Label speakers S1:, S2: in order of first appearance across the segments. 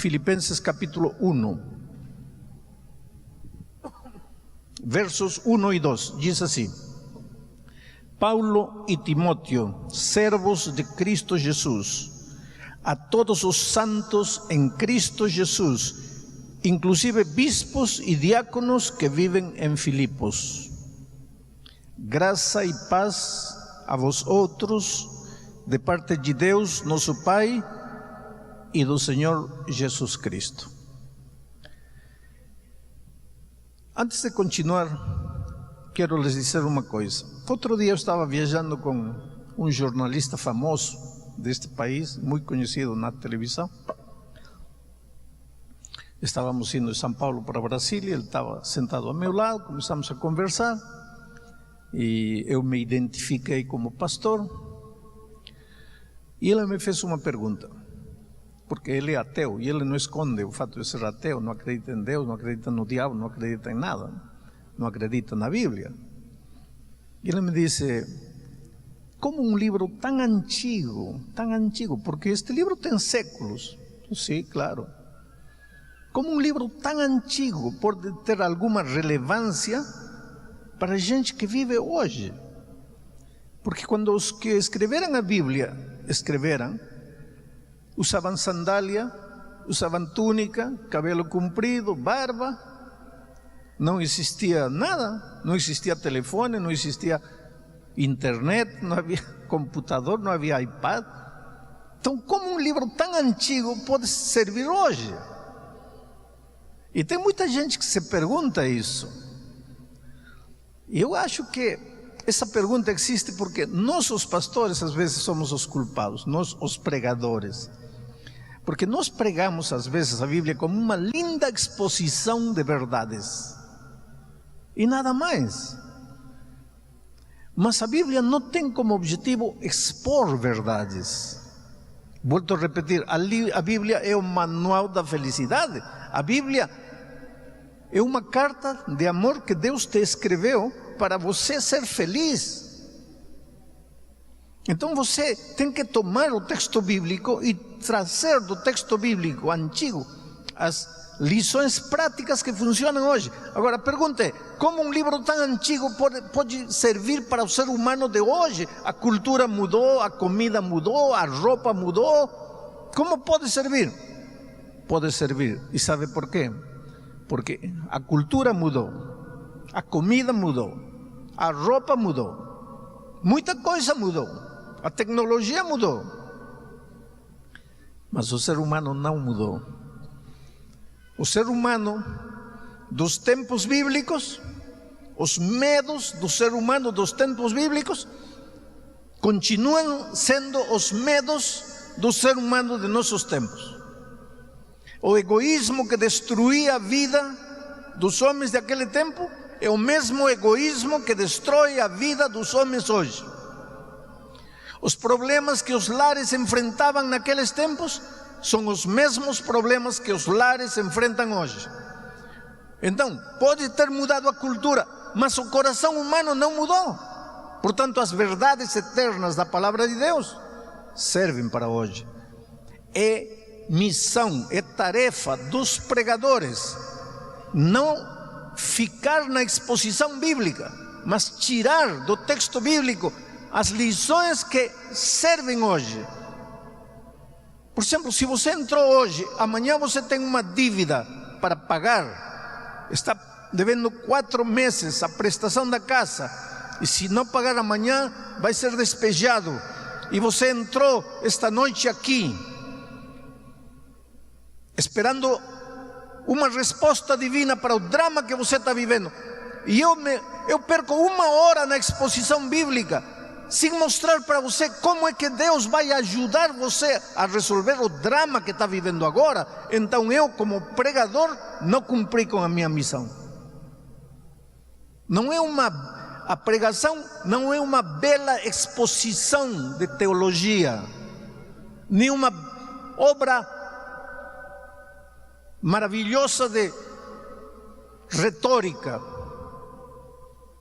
S1: Filipenses capítulo 1, versos 1 y 2, dice así: Paulo y Timoteo, servos de Cristo Jesús, a todos los santos en Cristo Jesús, inclusive bispos y diáconos que viven en Filipos. Graça e paz a vosotros, de parte de Deus, nosso Pai, e do Senhor Jesus Cristo. Antes de continuar, quero lhes dizer uma coisa. Outro dia eu estava viajando com um jornalista famoso deste país, muito conhecido na televisão. Estávamos indo de São Paulo para Brasília, ele estava sentado ao meu lado, começamos a conversar, e eu me identifiquei como pastor. E ele me fez uma pergunta, porque ele é ateu, e ele não esconde o fato de ser ateu, não acredita em Deus, não acredita no diabo, não acredita em nada, não acredita na Bíblia. E ele me disse: como um livro tão antigo, porque este livro tem séculos. Sim, claro. Como um livro tão antigo pode ter alguma relevância para a gente que vive hoje? Porque quando os que escreveram a Bíblia escreveram, usavam sandália, usavam túnica, cabelo comprido, barba, não existia nada, não existia telefone, não existia internet, não havia computador, não havia iPad. Então, como um livro tão antigo pode servir hoje? E tem muita gente que se pergunta isso. E eu acho que essa pergunta existe porque nós, os pastores, às vezes somos os culpados, nós, os pregadores. Porque nós pregamos, às vezes, a Bíblia como uma linda exposição de verdades. E nada mais. Mas a Bíblia não tem como objetivo expor verdades. Volto a repetir, a Bíblia é o manual da felicidade. A Bíblia é uma carta de amor que Deus te escreveu para você ser feliz. Então você tem que tomar o texto bíblico e trazer do texto bíblico antigo as lições práticas que funcionam hoje. Agora pergunte, como um livro tão antigo pode servir para o ser humano de hoje? A cultura mudou, a comida mudou, a roupa mudou. Como pode servir? Pode servir. E sabe por quê? Porque a cultura mudou, a comida mudou, a roupa mudou, muita coisa mudou, a tecnologia mudou, mas o ser humano não mudou. O ser humano dos tempos bíblicos, os medos do ser humano dos tempos bíblicos, continuam sendo os medos do ser humano de nossos tempos. O egoísmo que destruía a vida dos homens daquele tempo é o mesmo egoísmo que destrói a vida dos homens hoje. Os problemas que os lares enfrentavam naqueles tempos são os mesmos problemas que os lares enfrentam hoje. Então, pode ter mudado a cultura, mas o coração humano não mudou. Portanto, as verdades eternas da palavra de Deus servem para hoje. É missão, é tarefa dos pregadores não ficar na exposição bíblica, mas tirar do texto bíblico as lições que servem hoje. Por exemplo, se você entrou hoje, amanhã você tem uma dívida para pagar, está devendo 4 meses a prestação da casa, e se não pagar amanhã vai ser despejado, e você entrou esta noite aqui esperando uma resposta divina para o drama que você está vivendo, e eu perco 1 hora na exposição bíblica sem mostrar para você como é que Deus vai ajudar você a resolver o drama que está vivendo agora. Então eu, como pregador, não cumpri com a minha missão. A pregação não é uma bela exposição de teologia, nem uma obra maravilhosa de retórica,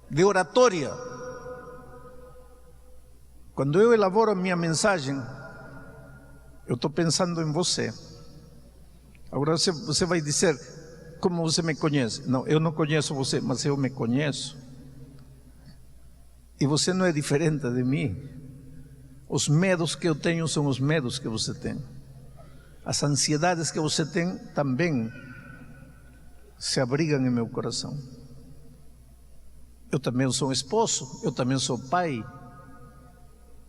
S1: de oratória. Quando eu elaboro a minha mensagem, eu estou pensando em você. Agora você vai dizer, como você me conhece? Não, eu não conheço você, mas eu me conheço. E você não é diferente de mim. Os medos que eu tenho são os medos que você tem. As ansiedades que você tem também se abrigam em meu coração. Eu também sou esposo, eu também sou pai,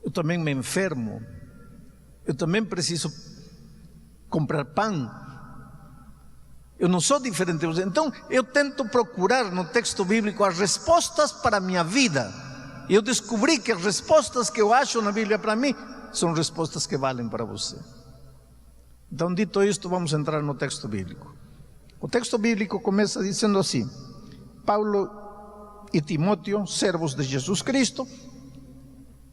S1: eu também me enfermo, eu também preciso comprar pão. Eu não sou diferente de você. Então eu tento procurar no texto bíblico as respostas para a minha vida. E eu descobri que as respostas que eu acho na Bíblia para mim são respostas que valem para você. Então, dito isto, vamos entrar no texto bíblico. O texto bíblico começa dizendo assim: Paulo e Timóteo, servos de Jesus Cristo,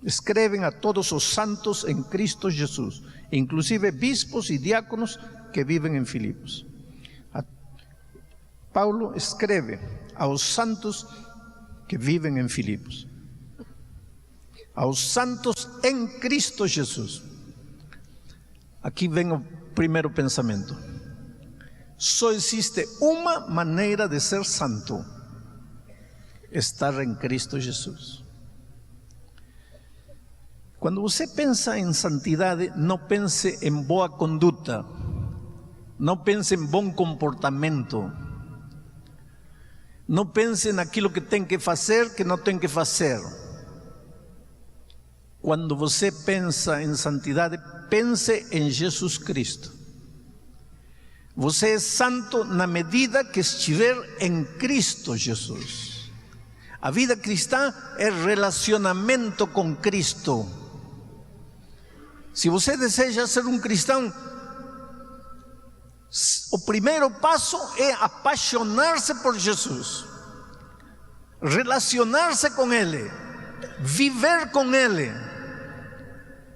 S1: escrevem a todos os santos em Cristo Jesus, inclusive bispos e diáconos que vivem em Filipos. Paulo escreve aos santos que vivem em Filipos, aos santos em Cristo Jesus. Aqui vem o primeiro pensamento. Só existe uma maneira de ser santo: estar em Cristo Jesus. Quando você pensa em santidade, não pense em boa conduta, não pense em bom comportamento, não pense naquilo que tem que fazer, que não tem que fazer. Quando você pensa em santidade, pense em Jesus Cristo. Você é santo na medida que estiver em Cristo Jesus. A vida cristã é relacionamento com Cristo. Se você deseja ser um cristão, o primeiro passo é apaixonar-se por Jesus, relacionar-se com Ele, viver com Ele.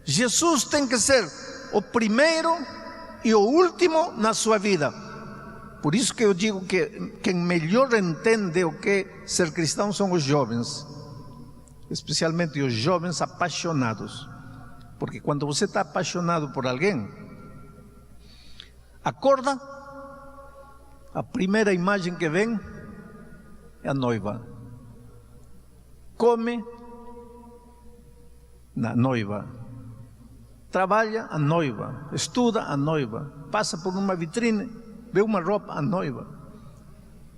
S1: Jesus tem que ser o primeiro e o último na sua vida. Por isso que eu digo que quem melhor entende o que é ser cristão são os jovens, especialmente os jovens apaixonados. Porque quando você está apaixonado por alguém, acorda, a primeira imagem que vem é a noiva. Come, na noiva. Trabalha, a noiva. Estuda, a noiva. Passa por uma vitrine, vê uma roupa, a noiva.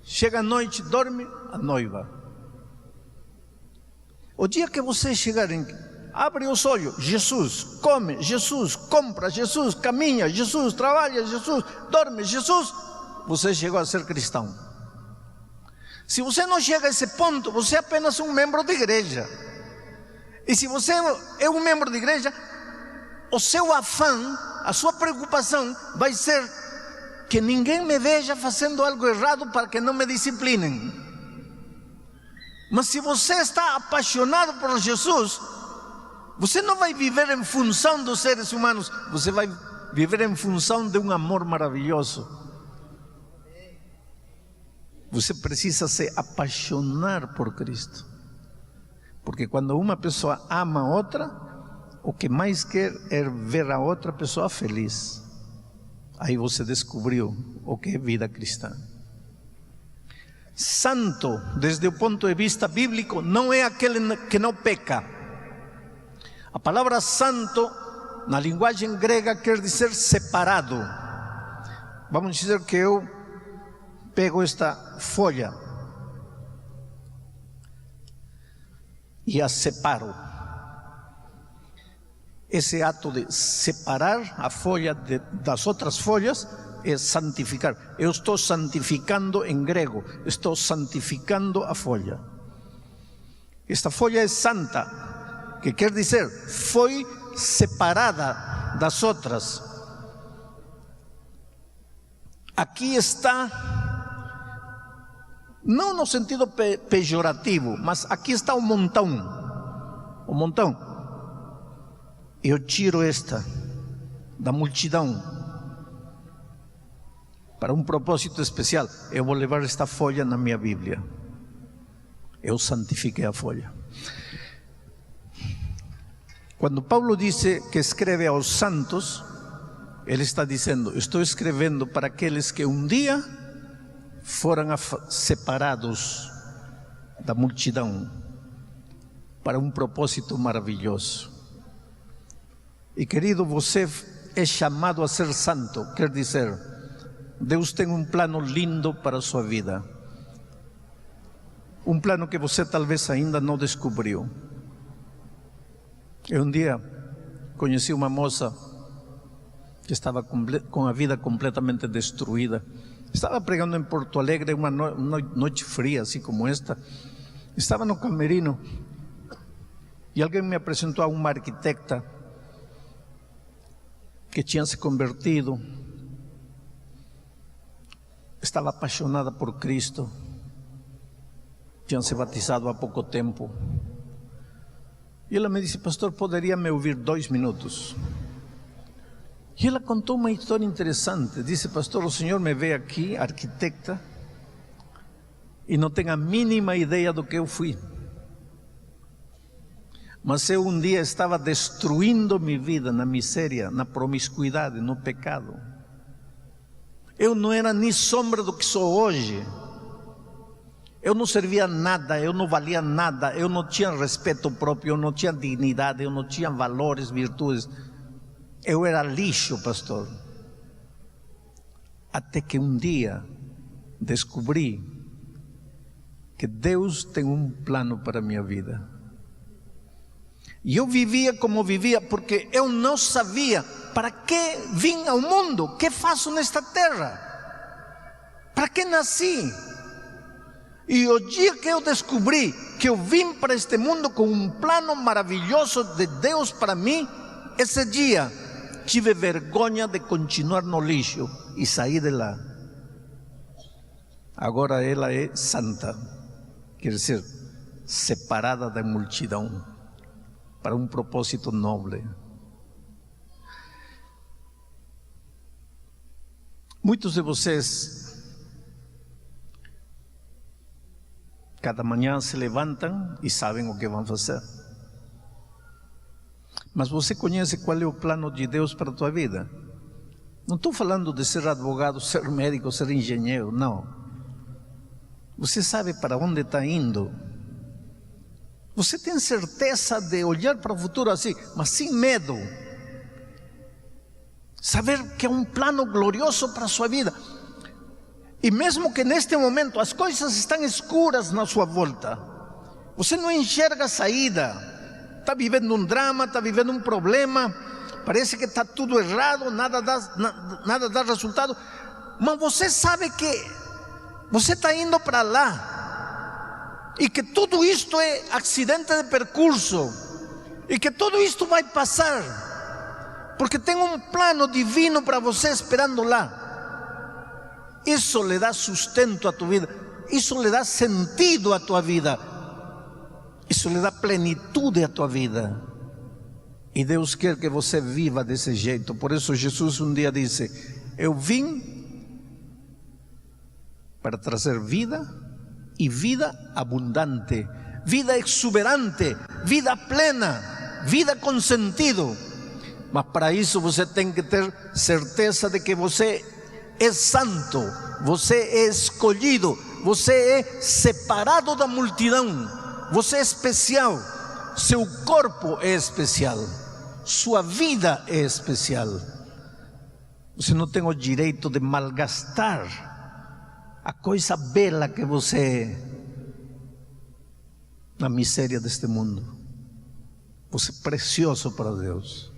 S1: Chega à noite, dorme, a noiva. O dia que você chegar abre os olhos, Jesus, come, Jesus, compra, Jesus, caminha, Jesus, trabalha, Jesus, dorme, Jesus, você chegou a ser cristão. Se você não chega a esse ponto, você é apenas um membro de igreja. E se você é um membro de igreja, o seu afã, a sua preocupação vai ser que ninguém me veja fazendo algo errado para que não me disciplinem. Mas se você está apaixonado por Jesus, você não vai viver em função dos seres humanos, você vai viver em função de um amor maravilhoso. Você precisa se apaixonar por Cristo. Porque quando uma pessoa ama a outra, o que mais quer é ver a outra pessoa feliz. Aí você descobriu o que é vida cristã. Santo, desde o ponto de vista bíblico, não é aquele que não peca. A palavra santo, na linguagem grega, quer dizer separado. Vamos dizer que eu pego esta folha e a separo. Esse ato de separar a folha das outras folhas é santificar. Eu estou santificando em grego, estou santificando a folha. Esta folha é santa, que quer dizer, foi separada das outras. Aqui está, não no sentido pejorativo, mas aqui está o montão. O montão. Eu tiro esta da multidão para um propósito especial. Eu vou levar esta folha na minha Bíblia. Eu santifiquei a folha. Quando Paulo disse que escreve aos santos, ele está dizendo: estou escrevendo para aqueles que um dia foram separados da multidão para um propósito maravilhoso. E querido, você é chamado a ser santo, quer dizer, Deus tem um plano lindo para a sua vida. Um plano que você talvez ainda não descobriu. Eu um dia conheci uma moça que estava com a vida completamente destruída. Estava pregando em Porto Alegre uma noite fria, assim como esta. Estava no camerino e alguém me apresentou a uma arquitecta que tinha se convertido. Estava apaixonada por Cristo. Tinham se batizado há pouco tempo. E ela me disse: pastor, poderia me ouvir 2 minutos? E ela contou uma história interessante. Disse: pastor, o senhor me vê aqui, arquitecta, e não tem a mínima ideia do que eu fui. Mas eu um dia estava destruindo minha vida na miséria, na promiscuidade, no pecado. Eu não era nem sombra do que sou hoje. Eu não servia nada, eu não valia nada, eu não tinha respeito próprio, eu não tinha dignidade, eu não tinha valores, virtudes. Eu era lixo, pastor. Até que um dia descobri que Deus tem um plano para a minha vida. E eu vivia como vivia porque eu não sabia para que vim ao mundo, o que faço nesta terra, para que nasci. E o dia que eu descobri que eu vim para este mundo com um plano maravilhoso de Deus para mim, esse dia tive vergonha de continuar no lixo e saí de lá. Agora ela é santa, quer dizer, separada da multidão para um propósito nobre. Muitos de vocês cada manhã se levantam e sabem o que vão fazer. Mas você conhece qual é o plano de Deus para a tua vida? Não estou falando de ser advogado, ser médico, ser engenheiro, não. Você sabe para onde está indo. Você tem certeza de olhar para o futuro assim, mas sem medo. Saber que é um plano glorioso para a sua vida. E mesmo que neste momento as coisas estão escuras na sua volta, você não enxerga a saída. Está vivendo um drama, está vivendo um problema, parece que está tudo errado, nada dá resultado, mas você sabe que você está indo para lá, e que tudo isto é acidente de percurso, e que tudo isto vai passar, porque tem um plano divino para você esperando lá. Isso lhe dá sustento à tua vida, isso lhe dá sentido à tua vida, isso lhe dá plenitude à tua vida. E Deus quer que você viva desse jeito. Por isso Jesus um dia disse: eu vim para trazer vida, e vida abundante, vida exuberante, vida plena, vida com sentido. Mas para isso você tem que ter certeza de que você é santo, você é escolhido, você é separado da multidão, você é especial, seu corpo é especial, sua vida é especial. Você não tem o direito de malgastar a coisa bela que você é na miséria deste mundo. Você é precioso para Deus.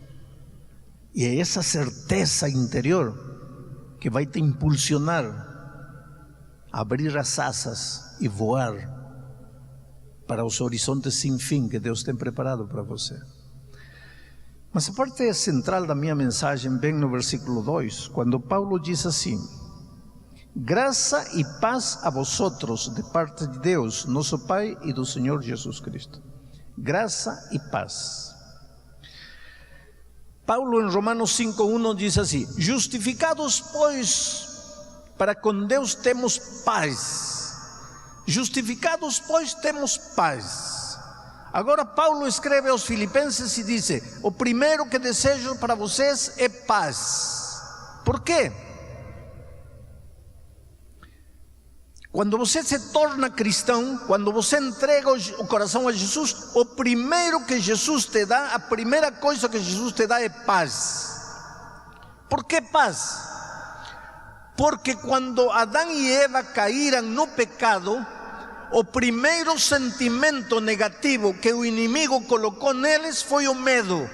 S1: E é essa certeza interior que vai te impulsionar a abrir as asas e voar para os horizontes sem fim que Deus tem preparado para você. Mas a parte central da minha mensagem vem no versículo 2, quando Paulo diz assim: graça e paz a vosotros de parte de Deus, nosso Pai, e do Senhor Jesus Cristo. Graça e paz. Paulo em Romanos 5:1 diz assim: justificados pois para com Deus temos paz. Justificados pois temos paz. Agora Paulo escreve aos Filipenses e diz: o primeiro que desejo para vocês é paz. Por quê? Quando você se torna cristão, quando você entrega o coração a Jesus, o primeiro que Jesus te dá, a primeira coisa que Jesus te dá é paz. Por que paz? Porque quando Adão e Eva caíram no pecado, o primeiro sentimento negativo que o inimigo colocou neles foi o medo,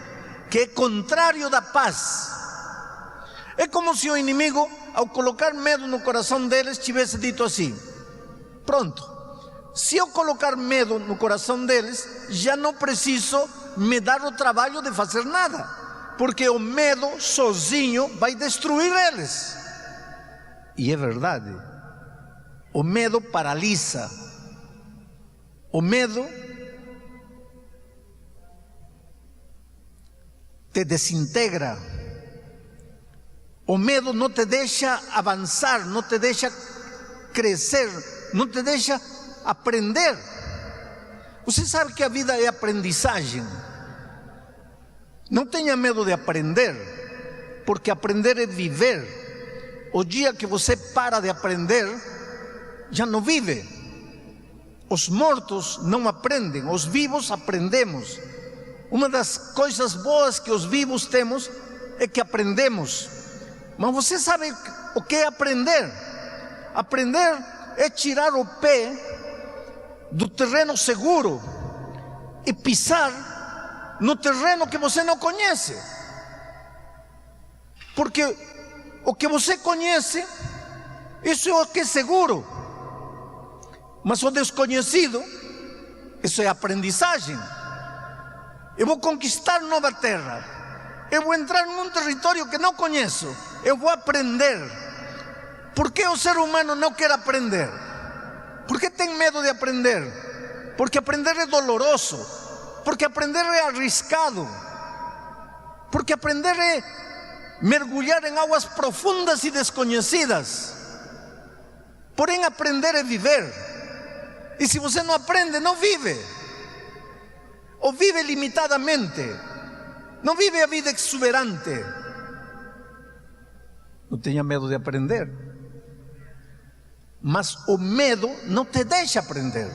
S1: que é contrário da paz. É como se o inimigo, ao colocar medo no coração deles, tivesse dito assim: pronto, se eu colocar medo no coração deles, já não preciso me dar o trabalho de fazer nada, porque o medo sozinho vai destruir eles. E é verdade, o medo paralisa, o medo te desintegra, o medo não te deixa avançar, não te deixa crescer, não te deixa aprender. Você sabe que a vida é aprendizagem. Não tenha medo de aprender, porque aprender é viver. O dia que você para de aprender, já não vive. Os mortos não aprendem, os vivos aprendemos. Uma das coisas boas que os vivos temos é que aprendemos. Mas você sabe o que é aprender? Aprender é tirar o pé do terreno seguro e pisar no terreno que você não conhece. Porque o que você conhece, isso é o que é seguro. Mas o desconhecido, isso é aprendizagem. Eu vou conquistar nova terra, eu vou entrar num território que não conheço, eu vou aprender. Por que o ser humano não quer aprender? Por que tem medo de aprender? Porque aprender é doloroso, porque aprender é arriscado, porque aprender é mergulhar em águas profundas e desconhecidas. Porém, aprender é viver. E se você não aprende, não vive. Ou vive limitadamente, não vive a vida exuberante. Não tenha medo de aprender. Mas o medo não te deixa aprender.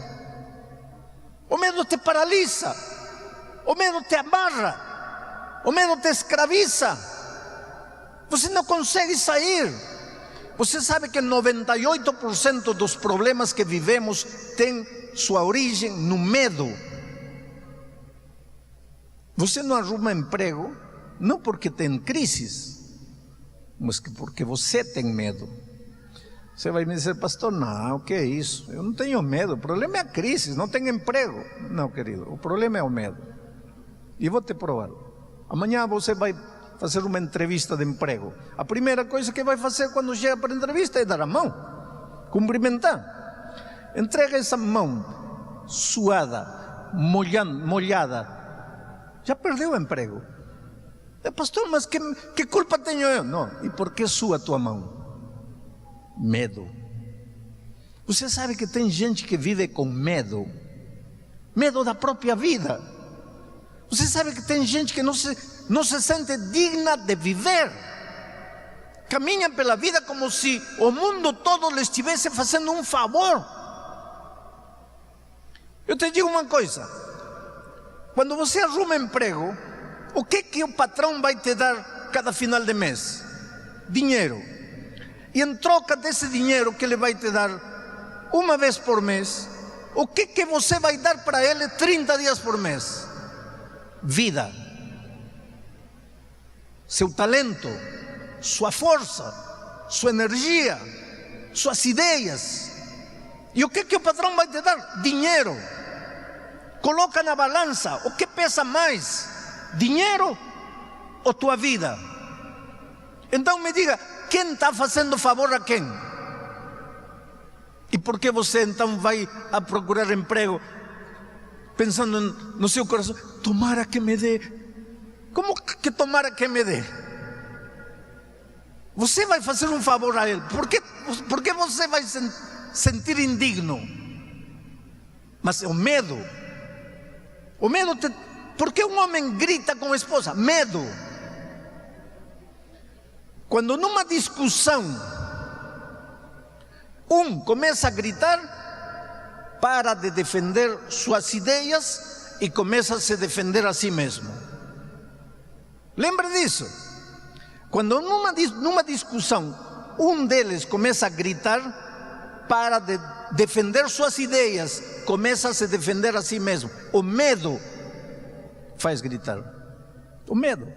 S1: O medo te paralisa, o medo te amarra, o medo te escraviza. Você não consegue sair. Você sabe que 98% dos problemas que vivemos tem sua origem no medo. Você não arruma emprego não porque tem crises, mas porque você tem medo. Você vai me dizer: pastor, não, o que é isso? Eu não tenho medo, o problema é a crise, não tenho emprego. Não, querido, o problema é o medo. E vou te provar. Amanhã você vai fazer uma entrevista de emprego. A primeira coisa que vai fazer quando chega para a entrevista é dar a mão, cumprimentar. Entrega essa mão suada, molhada. Já perdeu o emprego. Pastor, mas que culpa tenho eu? Não, e por que sua tua mão? Medo. Você sabe que tem gente que vive com medo, medo da própria vida. Você sabe que tem gente que não se sente digna de viver. Caminham pela vida como se o mundo todo lhe estivesse fazendo um favor. Eu te digo uma coisa: quando você arruma emprego, o que o patrão vai te dar cada final de mês? Dinheiro. E em troca desse dinheiro que ele vai te dar uma vez por mês, o que você vai dar para ele 30 dias por mês? Vida. Seu talento, sua força, sua energia, suas ideias. E o que o patrão vai te dar? Dinheiro. Coloca na balança, o que pesa mais? Dinheiro ou tua vida? Então me diga, quem está fazendo favor a quem? E por que você então vai a procurar emprego pensando no seu coração: tomara que me dê? Como que tomara que me dê? Você vai fazer um favor a ele. Por que você vai sentir indigno? Mas o medo. O medo por que um homem grita com a esposa? Medo. Quando numa discussão um começa a gritar, para de defender suas ideias e começa a se defender a si mesmo. Lembra disso? Quando numa discussão um deles começa a gritar, para de defender suas ideias, começa a se defender a si mesmo. O medo faz gritar. O medo.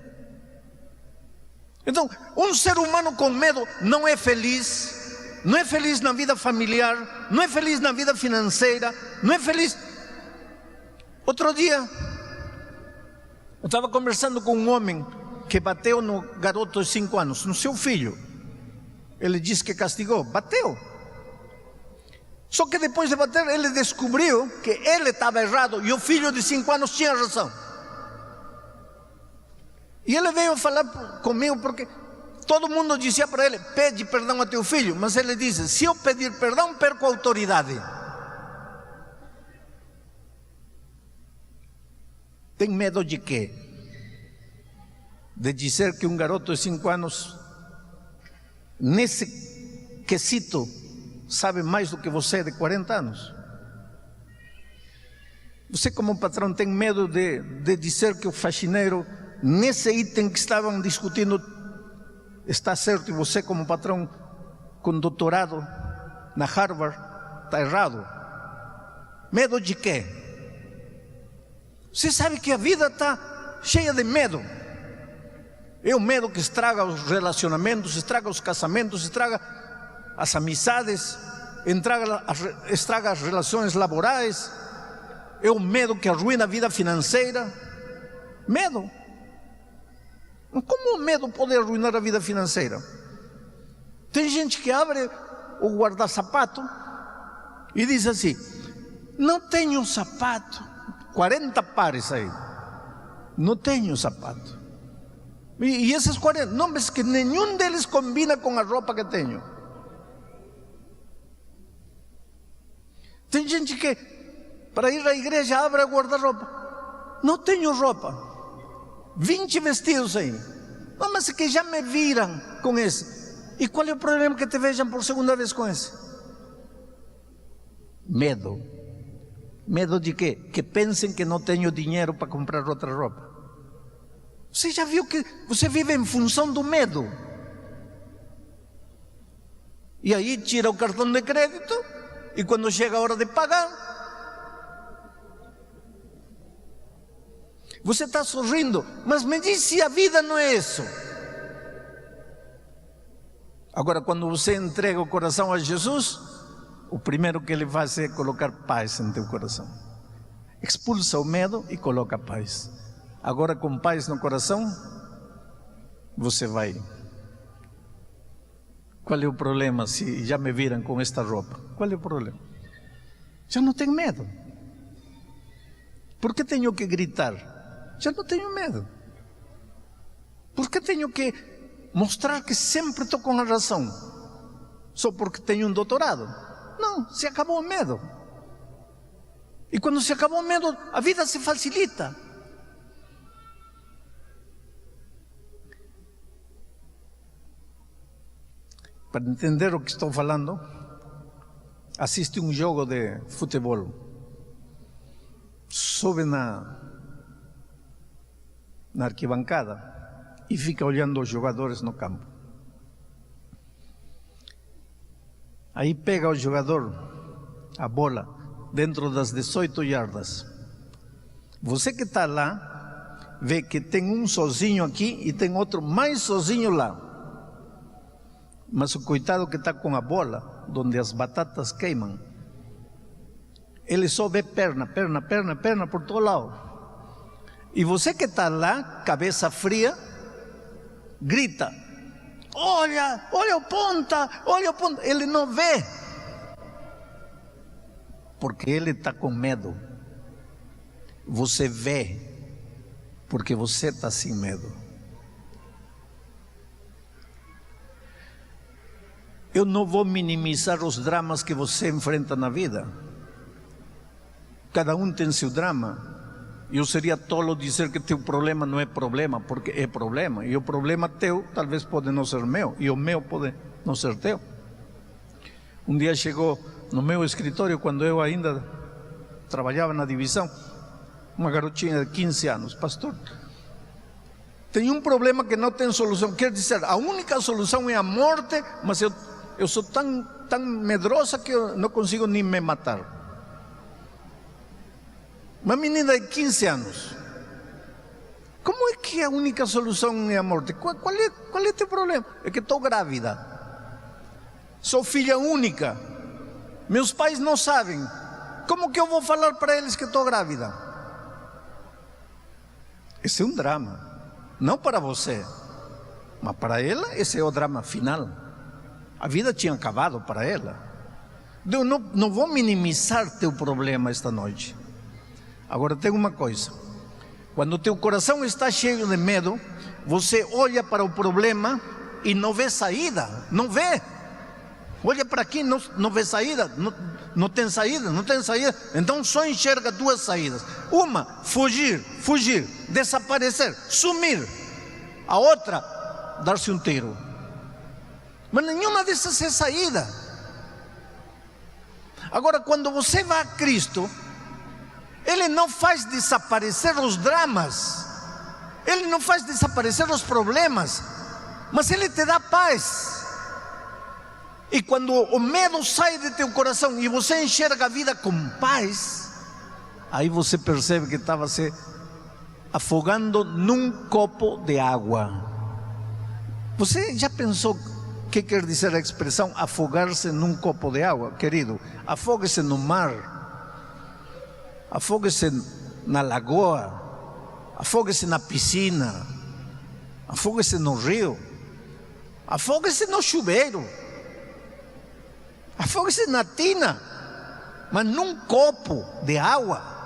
S1: Então, um ser humano com medo não é feliz. Não é feliz na vida familiar, não é feliz na vida financeira, não é feliz. Outro dia, eu estava conversando com um homem que bateu no garoto de 5 anos, no seu filho. Ele disse que castigou, bateu. Só que depois de bater, ele descobriu que ele estava errado e o filho de 5 anos tinha razão. E ele veio falar comigo porque todo mundo dizia para ele: pede perdão a teu filho. Mas ele disse: se eu pedir perdão, perco a autoridade. Tem medo de quê? De dizer que um garoto de 5 anos, nesse quesito, sabe mais do que você de 40 anos? Você, como patrão, tem medo de dizer que o faxineiro, nesse item que estavam discutindo, está certo, e você, como patrão com doutorado na Harvard, está errado? Medo de quê? Você sabe que a vida está cheia de medo. É o medo que estraga os relacionamentos, estraga os casamentos, estraga as amizades, estraga as relações laborais. É o medo que arruina a vida financeira. Medo. Como o medo pode arruinar a vida financeira? Tem gente que abre o guarda-sapato e diz assim: não tenho sapato. 40 pares aí. Não tenho sapato. E esses 40, não, mas que nenhum deles combina com a roupa que tenho. Tem gente que, para ir à igreja, abre o guarda-roupa. Não tenho roupa. 20 vestidos aí. Não, mas que já me viram com esse. E qual é o problema que te vejam por segunda vez com esse? Medo. Medo de quê? Que pensem que não tenho dinheiro para comprar outra roupa. Você já viu que você vive em função do medo? E aí tira o cartão de crédito, e quando chega a hora de pagar, você está sorrindo, mas me diz se a vida não é isso. Agora, quando você entrega o coração a Jesus, o primeiro que Ele faz é colocar paz em teu coração. Expulsa o medo e coloca paz. Agora, com paz no coração, você vai. Qual é o problema se já me viram com esta roupa? Qual é o problema? Já não tenho medo. Por que tenho que gritar? Já não tenho medo. Por que tenho que mostrar que sempre estou com a razão? Só porque tenho um doutorado? Não, se acabou o medo. E quando se acabou o medo, a vida se facilita. Para entender o que estou falando, assiste um jogo de futebol. Sobe na arquibancada e fica olhando os jogadores no campo. Aí pega o jogador a bola dentro das 18 yardas. Você que está lá, vê que tem um sozinho aqui e tem outro mais sozinho lá. Mas o coitado que está com a bola, onde as batatas queimam, ele só vê perna por todo lado. E você que está lá, cabeça fria, grita: olha o ponta, olha o ponta. Ele não vê, porque ele está com medo. Você vê, porque você está sem medo. Eu não vou minimizar os dramas que você enfrenta na vida. Cada um tem seu drama. Eu seria tolo dizer que teu problema não é problema, porque é problema. E o problema teu talvez pode não ser meu, e o meu pode não ser teu. Um dia chegou no meu escritório, quando eu ainda trabalhava na divisão, uma garotinha de 15 anos. Pastor, tem um problema que não tem solução. Quer dizer, a única solução é a morte, mas eu sou tão medrosa que eu não consigo nem me matar. Uma menina de 15 anos. Como é que a única solução é a morte? Qual é teu problema? É que estou grávida. Sou filha única. Meus pais não sabem. Como que eu vou falar para eles que estou grávida? Esse é um drama. Não para você, mas para ela esse é o drama final. A vida tinha acabado para ela. Eu não vou minimizar teu problema esta noite. Agora tem uma coisa: quando teu coração está cheio de medo, você olha para o problema e não vê saída. Não vê. Olha para aqui, não vê saída. Não tem saída, não tem saída. Então só enxerga duas saídas: uma, fugir, desaparecer, sumir. A outra, dar-se um tiro. Mas nenhuma dessas é saída. Agora, quando você vai a Cristo, Ele não faz desaparecer os dramas, Ele não faz desaparecer os problemas, mas Ele te dá paz. E quando o medo sai de teu coração e você enxerga a vida com paz, aí você percebe que estava se afogando num copo de água. Você já pensou o que quer dizer a expressão afogar-se num copo de água? Querido, afogue-se no mar, afogue-se na lagoa, afogue-se na piscina, afogue-se no rio, afogue-se no chuveiro, afogue-se na tina, mas num copo de água.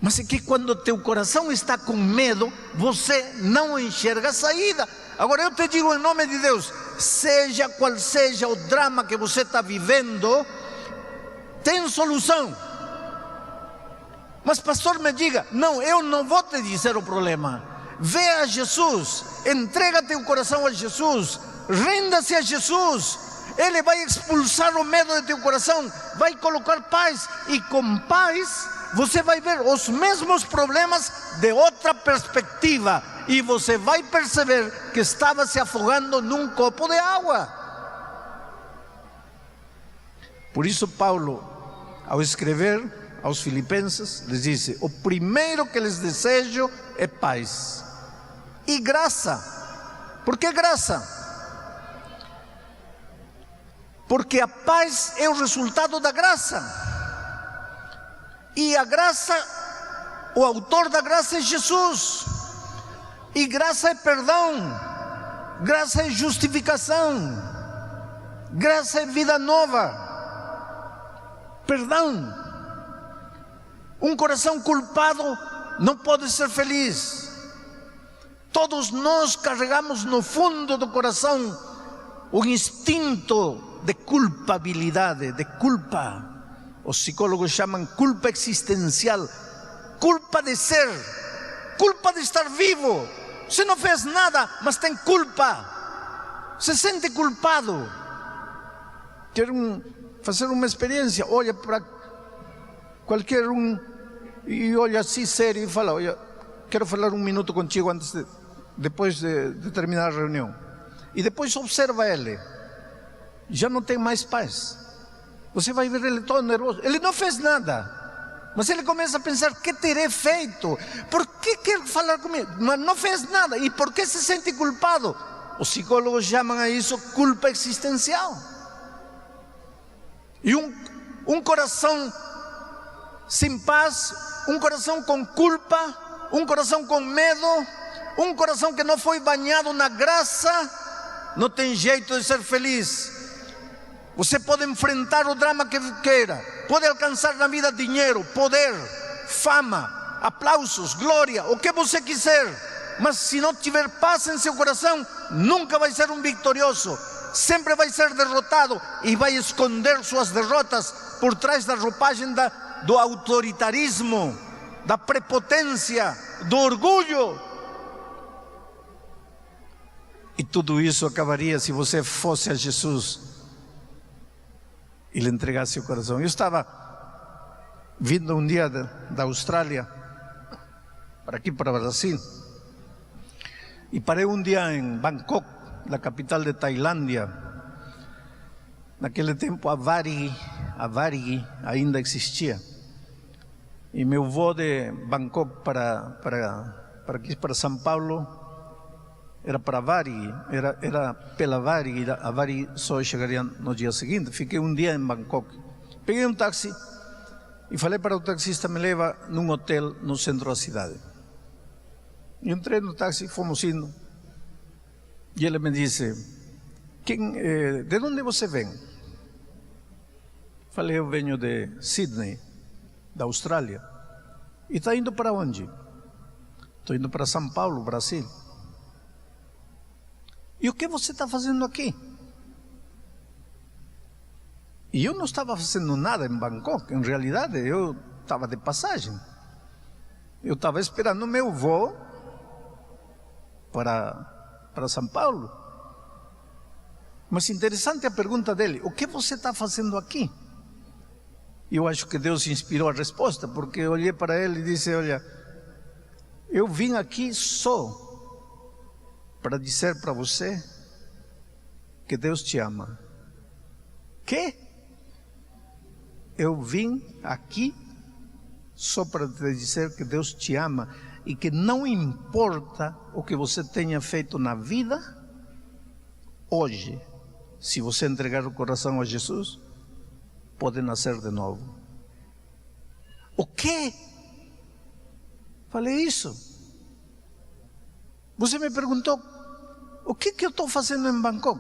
S1: Mas é que quando teu coração está com medo, você não enxerga a saída. Agora eu te digo em nome de Deus, seja qual seja o drama que você está vivendo, tem solução. Mas pastor, me diga, não, eu não vou te dizer o problema. Vê a Jesus, entrega teu coração a Jesus, renda-se a Jesus. Ele vai expulsar o medo de teu coração, vai colocar paz, e com paz você vai ver os mesmos problemas de outra perspectiva, e você vai perceber que estava se afogando num copo de água. Por isso Paulo, ao escrever aos Filipenses, lhes disse: o primeiro que lhes desejo é paz e graça. Por que graça? Porque a paz é o resultado da graça. E a graça, o autor da graça é Jesus. E graça é perdão, graça é justificação, graça é vida nova. Perdão. Um coração culpado não pode ser feliz. Todos nós carregamos no fundo do coração o instinto de culpabilidade, de culpa. Os psicólogos chamam culpa existencial, culpa de ser, culpa de estar vivo. Você não fez nada, mas tem culpa, se sente culpado. Quero fazer uma experiência, olha para qualquer um e olha assim sério e fala: olha, quero falar um minuto contigo depois de terminar a reunião. E depois observa ele, já não tem mais paz. Você vai ver ele todo nervoso. Ele não fez nada, mas ele começa a pensar: o que terei feito? Por que quer falar comigo? Mas não fez nada. E por que se sente culpado? Os psicólogos chamam a isso culpa existencial. E um coração sem paz, um coração com culpa, um coração com medo, um coração que não foi banhado na graça, não tem jeito de ser feliz. Você pode enfrentar o drama que queira, pode alcançar na vida dinheiro, poder, fama, aplausos, glória, o que você quiser, mas se não tiver paz em seu coração, nunca vai ser um vitorioso, sempre vai ser derrotado e vai esconder suas derrotas por trás da roupagem da do autoritarismo, da prepotência, do orgulho. E tudo isso acabaria se você fosse a Jesus e lhe entregasse o coração. Eu estava vindo um dia da Austrália para aqui, para o Brasil, e parei um dia em Bangkok, na capital de Tailândia. Naquele tempo a Varig ainda existia. E meu voo de Bangkok para São Paulo era para Varig, era pela Varig, a Varig só chegaria no dia seguinte. Fiquei um dia em Bangkok. Peguei um táxi e falei para o taxista, me leva num hotel no centro da cidade. E entrei no táxi, fomos indo. E ele me disse: de onde você vem? Falei: eu venho de Sydney, da Austrália. E está indo para onde? Estou indo para São Paulo, Brasil. E o que você está fazendo aqui? E eu não estava fazendo nada em Bangkok. Em realidade, eu estava de passagem. Eu estava esperando o meu voo para São Paulo. Mas interessante a pergunta dele: o que você está fazendo aqui? E eu acho que Deus inspirou a resposta, porque eu olhei para ele e disse: olha, eu vim aqui só para dizer para você que Deus te ama. Que? Eu vim aqui só para te dizer que Deus te ama e que não importa o que você tenha feito na vida, hoje, se você entregar o coração a Jesus, pode nascer de novo. O quê? Falei: isso. Você me perguntou: o que eu estou fazendo em Bangkok?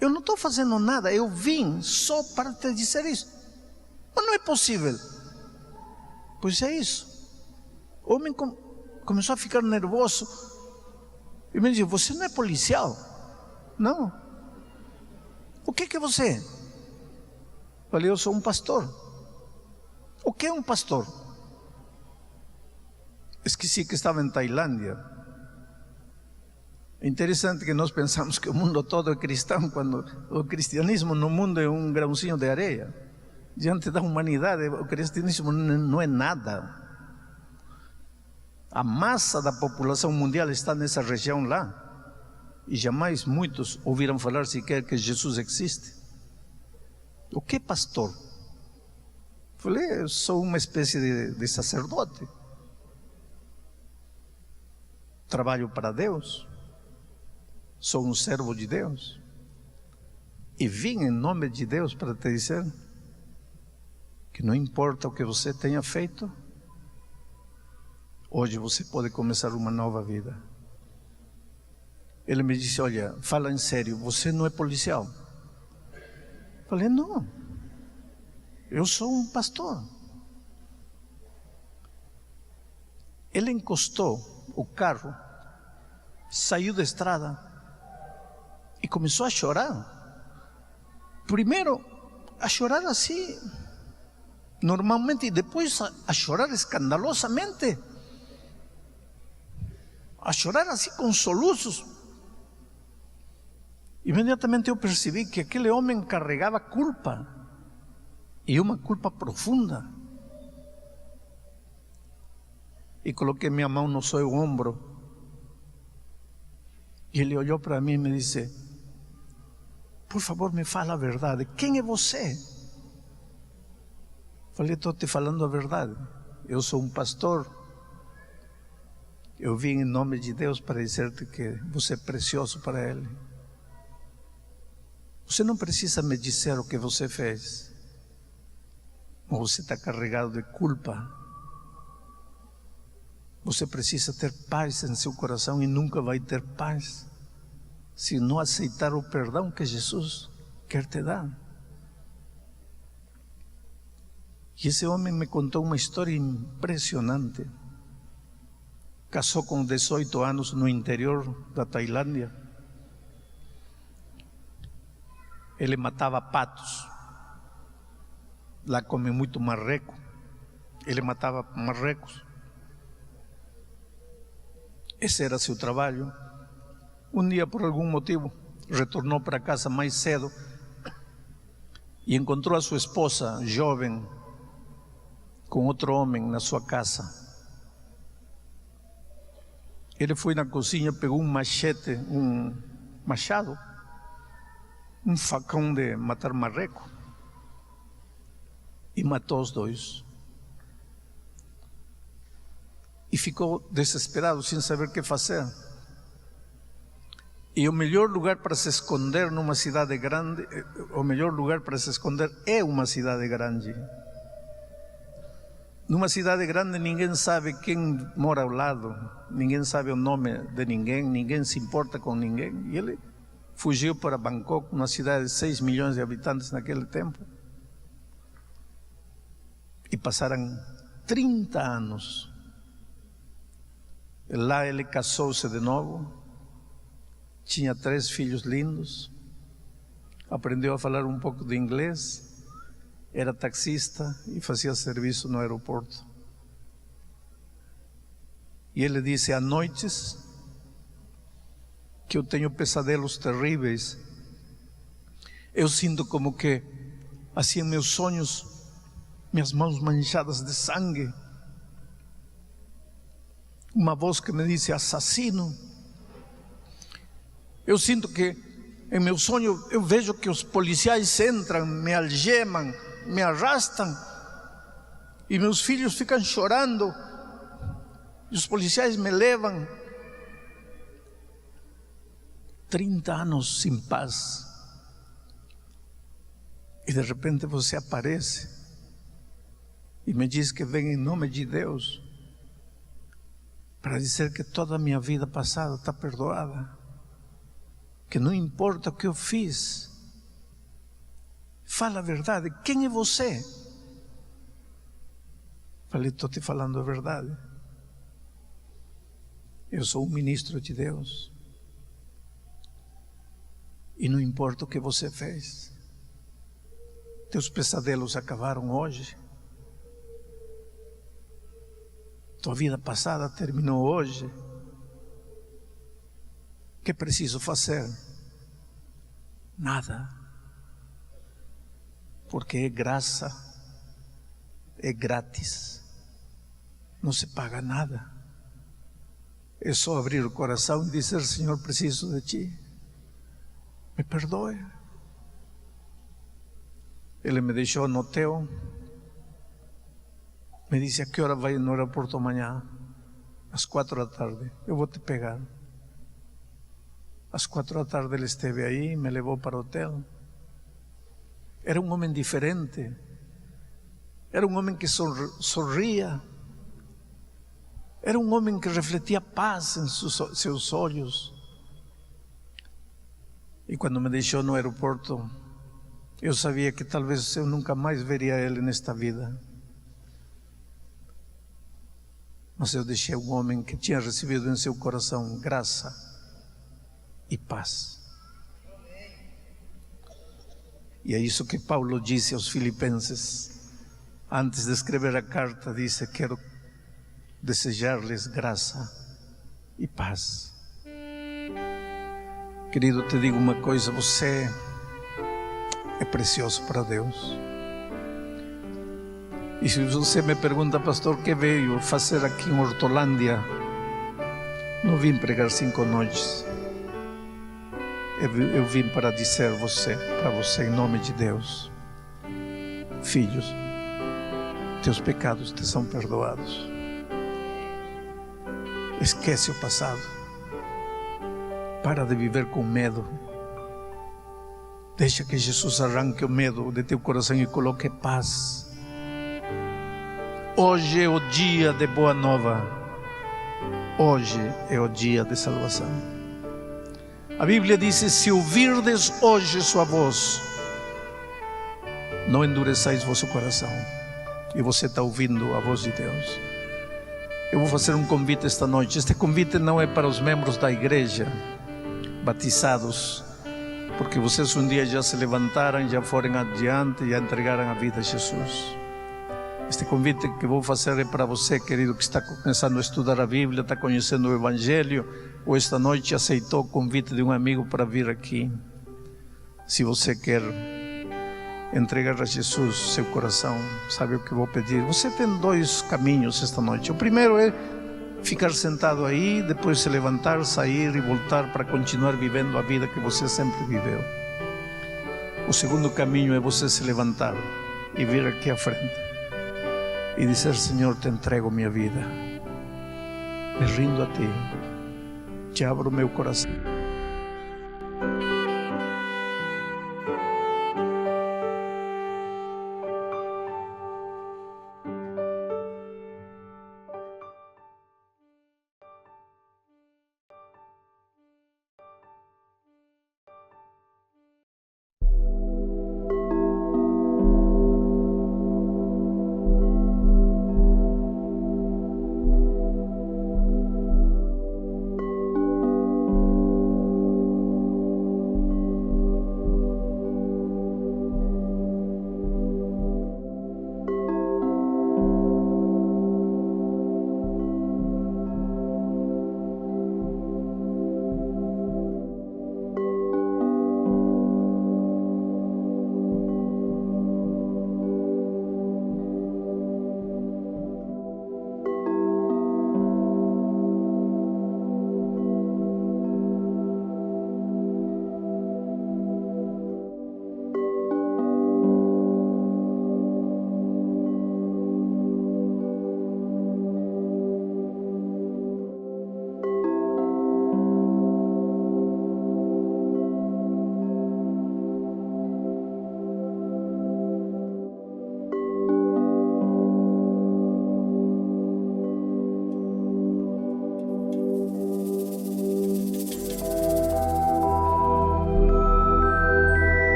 S1: Eu não estou fazendo nada, eu vim só para te dizer isso. Mas não é possível. Pois é isso. O homem começou a ficar nervoso e me disse: você não é policial? Não. O que você é? Falei: eu sou um pastor. O que é um pastor? Esqueci que estava em Tailândia. É interessante que nós pensamos que o mundo todo é cristão, quando o cristianismo no mundo é um grãozinho de areia. Diante da humanidade, o cristianismo não é nada. A massa da população mundial está nessa região lá. E jamais muitos ouviram falar sequer que Jesus existe. O que é pastor? Falei: eu sou uma espécie de sacerdote. Trabalho para Deus. Sou um servo de Deus. E vim em nome de Deus para te dizer que não importa o que você tenha feito, hoje você pode começar uma nova vida. Ele me disse: olha, fala em sério, você não é policial? Falei: não, eu sou um pastor. Ele encostou o carro, saiu da estrada e começou a chorar. Primeiro a chorar assim, normalmente, e depois a chorar escandalosamente, a chorar assim com soluços. Imediatamente eu percebi que aquele homem carregava culpa, e uma culpa profunda. E coloquei minha mão no seu ombro, e ele olhou para mim e me disse: por favor, me fala a verdade, quem é você? Falei: estou te falando a verdade, eu sou um pastor. Eu vim em nome de Deus para dizer-te que você é precioso para Ele. Você não precisa me dizer o que você fez, mas você está carregado de culpa. Você precisa ter paz em seu coração e nunca vai ter paz se não aceitar o perdão que Jesus quer te dar. E esse homem me contou uma história impressionante. Casou com 18 anos no interior da Tailândia. Ele matava patos. Lá comem muito marreco. Ele matava marrecos. Esse era seu trabalho. Um dia, por algum motivo, retornou para casa mais cedo e encontrou a sua esposa jovem com outro homem na sua casa. Ele foi na cozinha, pegou um machete, um machado, um facão de matar marreco e matou os dois. E ficou desesperado, sem saber o que fazer. E o melhor lugar para se esconder numa cidade grande, o melhor lugar para se esconder é uma cidade grande. Numa cidade grande ninguém sabe quem mora ao lado, ninguém sabe o nome de ninguém se importa com ninguém. E ele fugiu para Bangkok, uma cidade de 6 milhões de habitantes naquele tempo. E passaram 30 anos. Lá ele casou-se de novo, tinha 3 filhos lindos, aprendeu a falar um pouco de inglês, era taxista e fazia serviço no aeroporto. E ele disse: há noites que eu tenho pesadelos terríveis. Eu sinto como que, assim, em meus sonhos, minhas mãos manchadas de sangue. Uma voz que me disse: assassino. Eu sinto que em meu sonho eu vejo que os policiais entram, me algemam, me arrastam e meus filhos ficam chorando e os policiais me levam. 30 anos sem paz e de repente você aparece e me diz que vem em nome de Deus para dizer que toda a minha vida passada está perdoada, que não importa o que eu fiz. Fala a verdade. Quem é você? Falei: estou te falando a verdade. Eu sou um ministro de Deus. E não importa o que você fez. Teus pesadelos acabaram hoje. Tua vida passada terminou hoje. O que preciso fazer? Nada. Porque é graça, é grátis, não se paga nada. É só abrir o coração e dizer: Senhor, preciso de Ti, me perdoe. Ele me deixou no hotel, me disse: a que hora vai no aeroporto amanhã? Às 4 da tarde, eu vou te pegar. Às 4 da tarde ele esteve aí, me levou para o hotel. Era um homem diferente, era um homem que sorria, era um homem que refletia paz em seus olhos. E quando me deixou no aeroporto, eu sabia que talvez eu nunca mais veria ele nesta vida. Mas eu deixei um homem que tinha recebido em seu coração graça e paz. E é isso que Paulo disse aos Filipenses. Antes de escrever a carta, disse: quero desejar-lhes graça e paz. Querido, te digo uma coisa: você é precioso para Deus. E se você me pergunta: pastor, o que veio fazer aqui em Hortolândia? Não vim pregar 5 noites. Eu vim para dizer para você, em nome de Deus: filhos, teus pecados te são perdoados. Esquece o passado. Para de viver com medo. Deixa que Jesus arranque o medo de teu coração e coloque paz. Hoje é o dia de boa nova. Hoje é o dia de salvação. A Bíblia diz: se ouvirdes hoje sua voz, não endureçais vosso coração. E você está ouvindo a voz de Deus. Eu vou fazer um convite esta noite. Este convite não é para os membros da igreja batizados, porque vocês um dia já se levantaram, já foram adiante, já entregaram a vida a Jesus. Este convite que vou fazer é para você, querido, que está começando a estudar a Bíblia, está conhecendo o Evangelho, ou esta noite aceitou o convite de um amigo para vir aqui. Se você quer entregar a Jesus seu coração, sabe o que vou pedir? Você tem dois caminhos esta noite. O primeiro é ficar sentado aí, depois se levantar, sair e voltar para continuar vivendo a vida que você sempre viveu. O segundo caminho é você se levantar e vir aqui à frente e dizer: Senhor, te entrego minha vida, me rindo a ti, te abro meu coração.